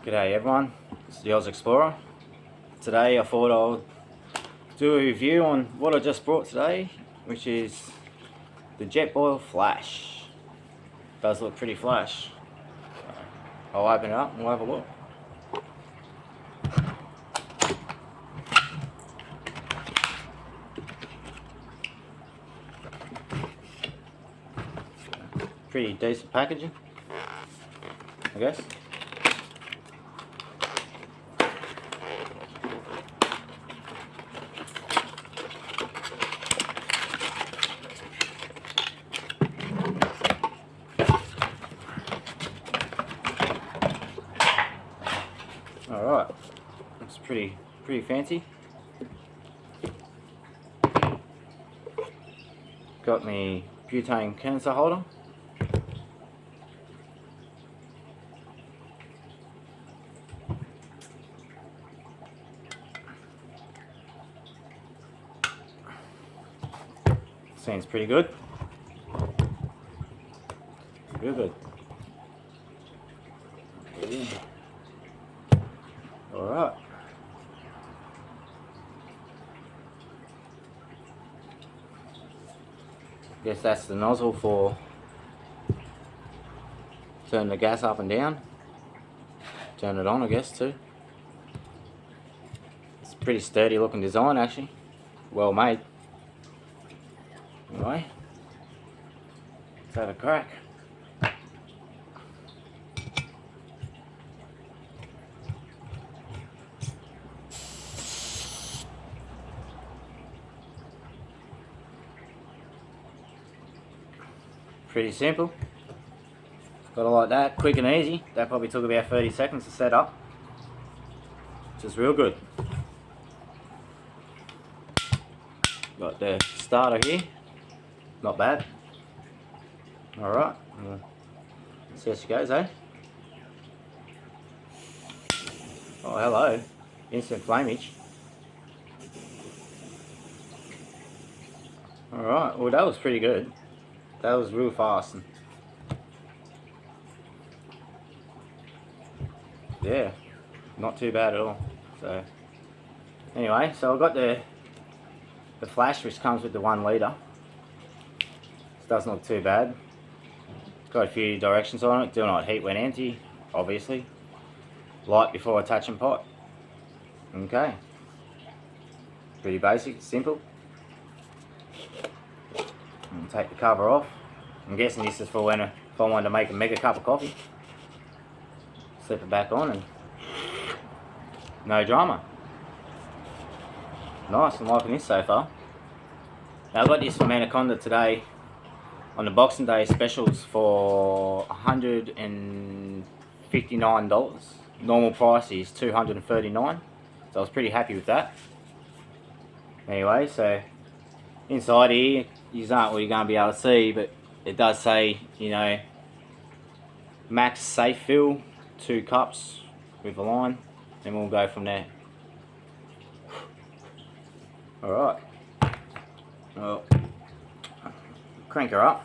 G'day everyone, it's the Oz Explorer. Today I thought I'll do a review on what I just brought today, which is the Jetboil Flash. Does look pretty flash. I'll open it up and we'll have a look. Pretty decent packaging, I guess. Alright, looks pretty fancy. Got me butane canister holder. Seems pretty good. Real good. Alright. Guess that's the nozzle for turning the gas up and down. Turn it on, I guess, too. It's a pretty sturdy looking design, actually. Well made. Anyway, let's have a crack. Pretty simple. Gotta like that, quick and easy. That probably took about 30 seconds to set up. Just real good. Got the starter here. Not bad. Alright. See how she goes, eh? Oh, hello. Instant flamage. Alright, well that was pretty good. That was real fast. Yeah, not too bad at all. So, anyway, so I've got the flash which comes with the 1 litre. This doesn't look too bad. Got a few directions on it. Do not heat when empty, obviously. Light before attaching pot. Okay. Pretty basic, simple. And take the cover off. I'm guessing this is for when if I wanted to make a mega cup of coffee. Slip it back on and no drama. Nice, I'm liking this so far. Now I got this from Anaconda today on the Boxing Day specials for $159. Normal price is $239, so I was pretty happy with that. Anyway, so inside here, you aren't really going to be able to see, but it does say, you know, max safe fill, 2 cups with a line, and we'll go from there. Alright. Well, crank her up.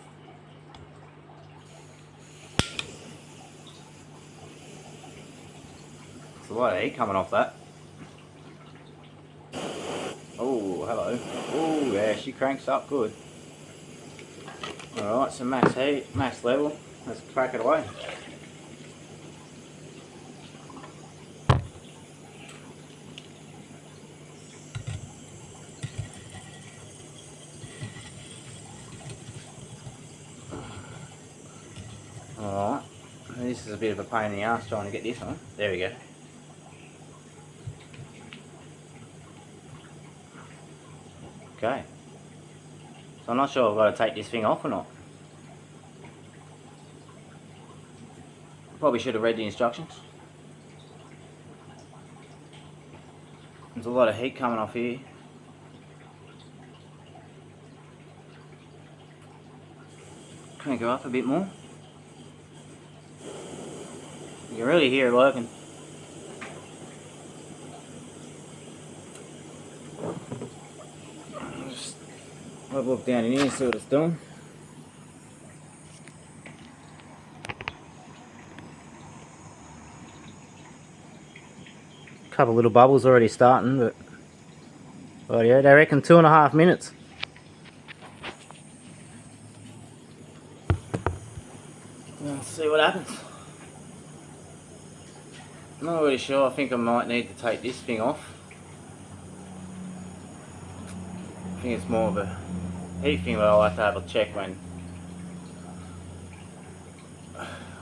There's a lot of heat coming off that. Oh, hello. Oh, yeah, she cranks up good. Alright, so max heat, max level. Let's crack it away. Alright, this is a bit of a pain in the ass trying to get this on. There we go. Okay. So I'm not sure if I've got to take this thing off or not. Probably should have read the instructions. There's a lot of heat coming off here. Crank her up a bit more. You can really hear it working. Just have a look down in here and see what it's doing. couple little bubbles already starting, but well, yeah, they reckon 2.5 minutes. Let's see what happens. I'm not really sure. I think I might need to take this thing off. I think it's more of a heat thing, but I'll have to have a check when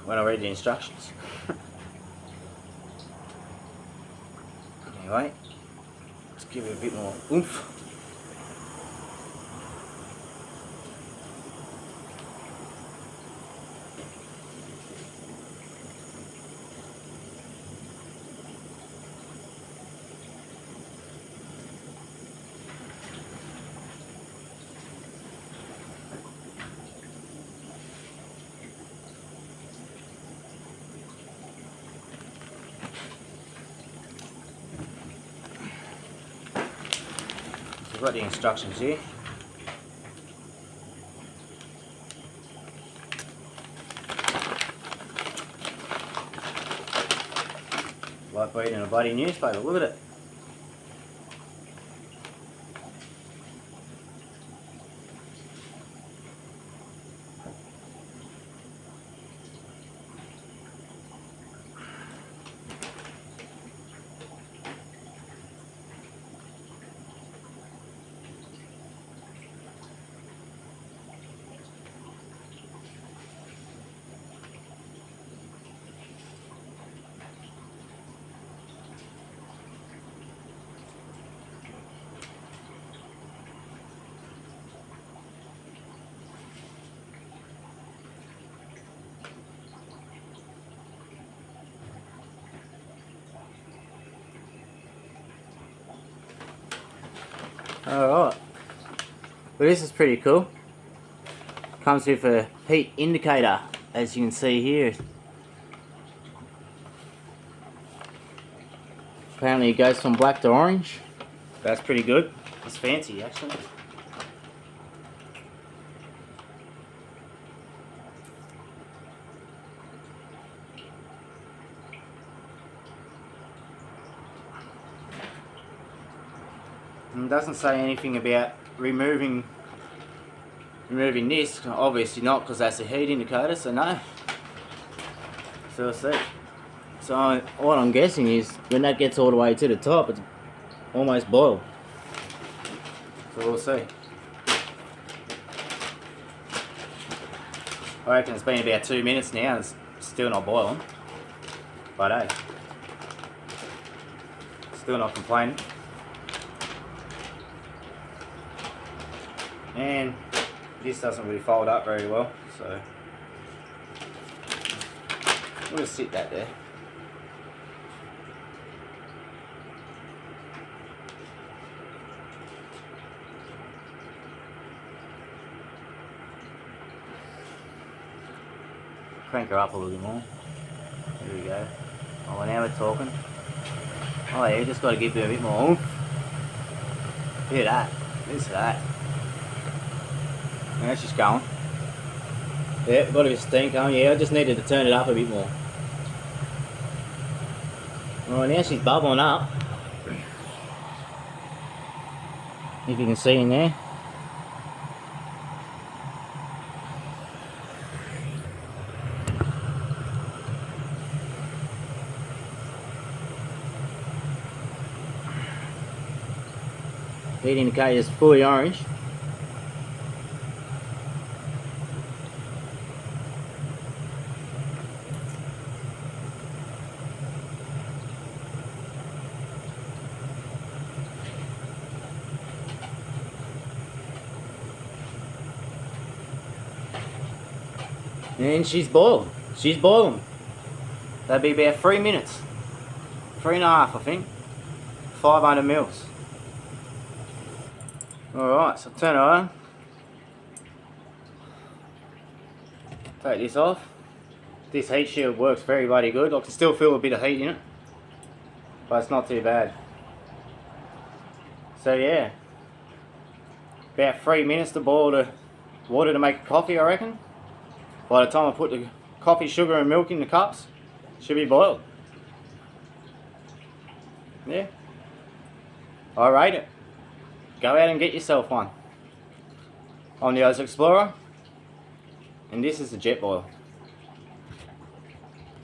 I read the instructions. Anyway, let's give it a bit more oomph. We've got the instructions here. Like reading a bloody newspaper, look at it. Alright, well this is pretty cool. Comes with a heat indicator, as you can see here. Apparently it goes from black to orange. That's pretty good. It's fancy actually. And it doesn't say anything about removing this. Obviously not, because that's a heat indicator, so no. So we'll see. So what I'm guessing is when that gets all the way to the top, it's almost boiled. So we'll see. I reckon it's been about 2 minutes now and it's still not boiling. But hey, still not complaining. And this doesn't really fold up very well, so we'll just sit that there. Crank her up a little bit more. There we go. Oh, now we're talking. Oh yeah, just got to give it a bit more oomph. Look at that. Listen to that. Now it's just going. Yeah, got a bit of steam going. Yeah, I just needed to turn it up a bit more. Alright, now she's bubbling up. If you can see in there. Heat indicator is fully orange. And she's boiled. She's boiling. That'd be about 3 minutes. 3.5, I think. 500 mils. Alright, so turn it on. Take this off. This heat shield works very bloody good. I can still feel a bit of heat in it, but it's not too bad. So yeah, about 3 minutes to boil the water to make a coffee, I reckon. By the time I put the coffee, sugar and milk in the cups, it should be boiled. Yeah. I rate it. Go out and get yourself one. I'm the Oz Explorer, and this is the Jetboil.